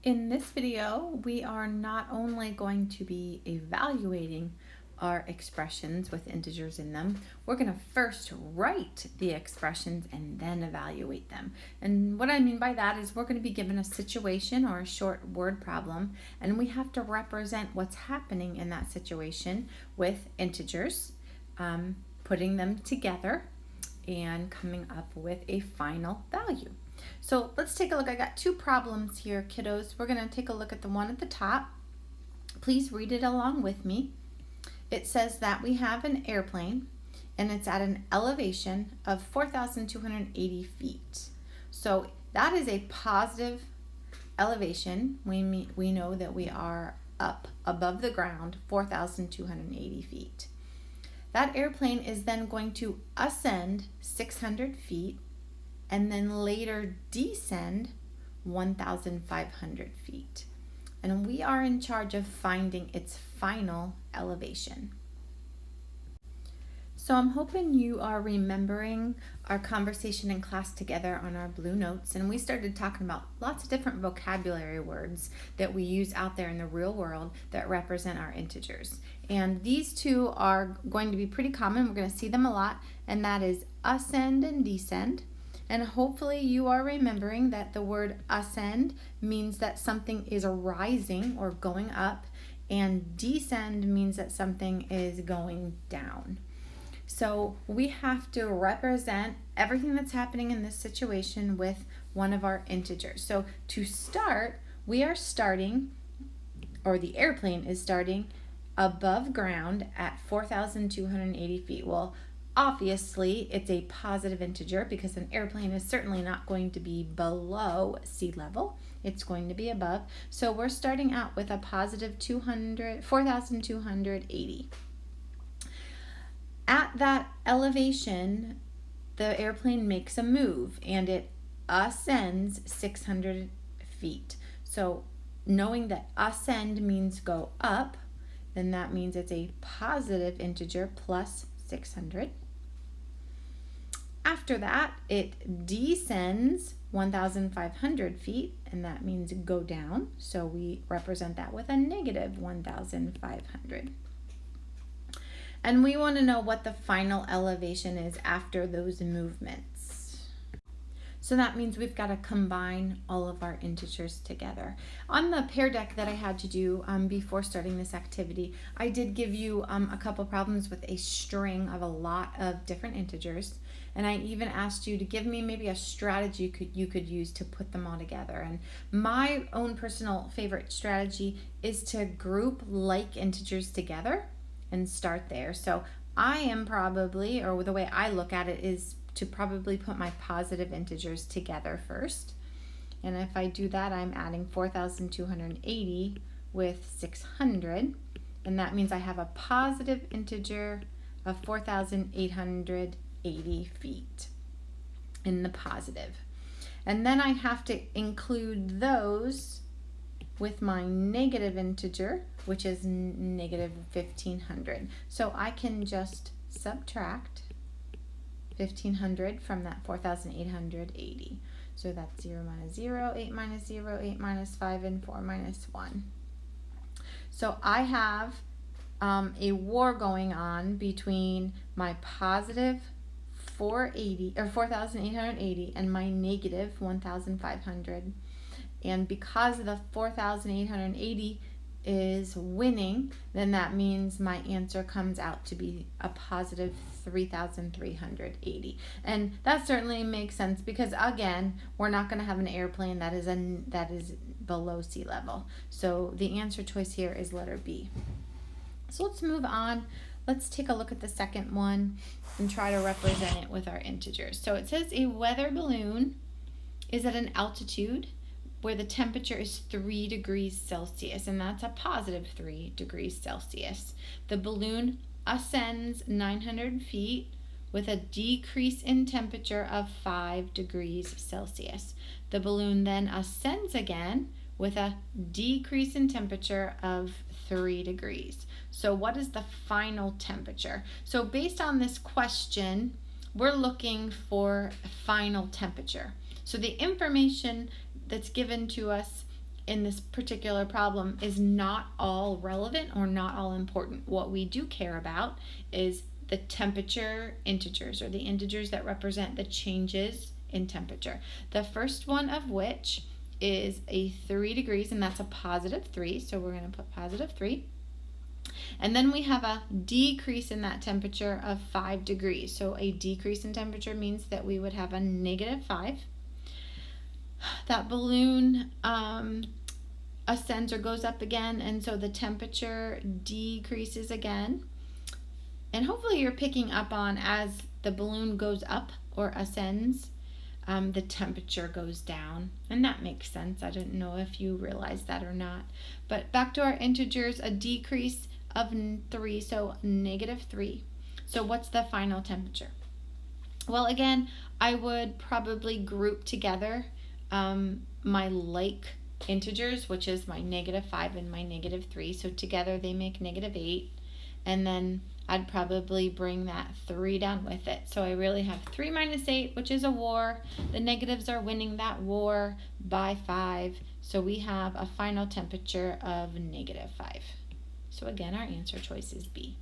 In this video, we are not only going to be evaluating our expressions with integers in them, we're going to first write the expressions and then evaluate them. And what I mean by that is we're going to be given a situation or a short word problem, and we have to represent what's happening in that situation with integers, putting them together and coming up with a final value. So let's take a look. I got two problems here, kiddos. We're going to take a look at the one at the top. Please read it along with me. It says that we have an airplane and it's at an elevation of 4,280 feet. So that is a positive elevation. We know that we are up above the ground 4,280 feet. That airplane is then going to ascend 600 feet and then later descend 1,500 feet. And we are in charge of finding its final elevation. So I'm hoping you are remembering our conversation in class together on our blue notes, and we started talking about lots of different vocabulary words that we use out there in the real world that represent our integers. And these two are going to be pretty common. We're going to see them a lot, and that is ascend and descend. And hopefully you are remembering that the word ascend means that something is rising or going up, and descend means that something is going down. So we have to represent everything that's happening in this situation with one of our integers. So to start, we are starting, or the airplane is starting above ground at 4,280 feet. Well, obviously, it's a positive integer because an airplane is certainly not going to be below sea level. It's going to be above. So we're starting out with a positive 4,280. At that elevation, the airplane makes a move and it ascends 600 feet. So knowing that ascend means go up, then that means it's a positive integer plus 600. After that, it descends 1,500 feet, and that means go down. So we represent that with a negative 1,500. And we want to know what the final elevation is after those movements. So that means we've got to combine all of our integers together. On the pear deck that I had to do before starting this activity, I did give you a couple problems with a string of a lot of different integers. And I even asked you to give me maybe a strategy you could use to put them all together. And my own personal favorite strategy is to group like integers together and start there. So I am probably, or the way I look at it is to probably put my positive integers together first. And if I do that, I'm adding 4,280 with 600. And that means I have a positive integer of 4,880 feet in the positive. And then I have to include those with my negative integer, which is negative 1,500. So I can just subtract 1,500 from that 4,880. So that's 0 minus 0, 8 minus 0, 8 minus 5, and 4 minus 1. So I have a war going on between my positive 4,880 and my negative 1,500. And because the 4,880 is winning, then that means my answer comes out to be a positive 3,380. And that certainly makes sense because, again, we're not going to have an airplane that is below sea level. So the answer choice here is letter B. So let's move on. Let's take a look at the second one and try to represent it with our integers. So it says a weather balloon is at an altitude where the temperature is 3 degrees Celsius, and that's a positive 3 degrees Celsius. The balloon ascends 900 feet with a decrease in temperature of 5 degrees Celsius. The balloon then ascends again with a decrease in temperature of 3 degrees. So what is the final temperature? So based on this question, we're looking for final temperature. So the information that's given to us in this particular problem is not all relevant or not all important. What we do care about is the temperature integers, or the integers that represent the changes in temperature. The first one of which is a 3 degrees, and that's a positive 3, so we're going to put positive 3. And then we have a decrease in that temperature of 5 degrees. So a decrease in temperature means that we would have a negative 5. That balloon ascends or goes up again, and so the temperature decreases again. And hopefully you're picking up on, as the balloon goes up or ascends, the temperature goes down, and that makes sense. I don't know if you realize that or not. But back to our integers, a decrease of 3, so negative 3. So what's the final temperature? Well, again, I would probably group together my like integers, which is my negative 5 and my negative 3. So together they make negative 8. And then I'd probably bring that 3 down with it. So I really have 3 minus 8, which is a war. The negatives are winning that war by 5. So we have a final temperature of negative 5. So again, our answer choice is B.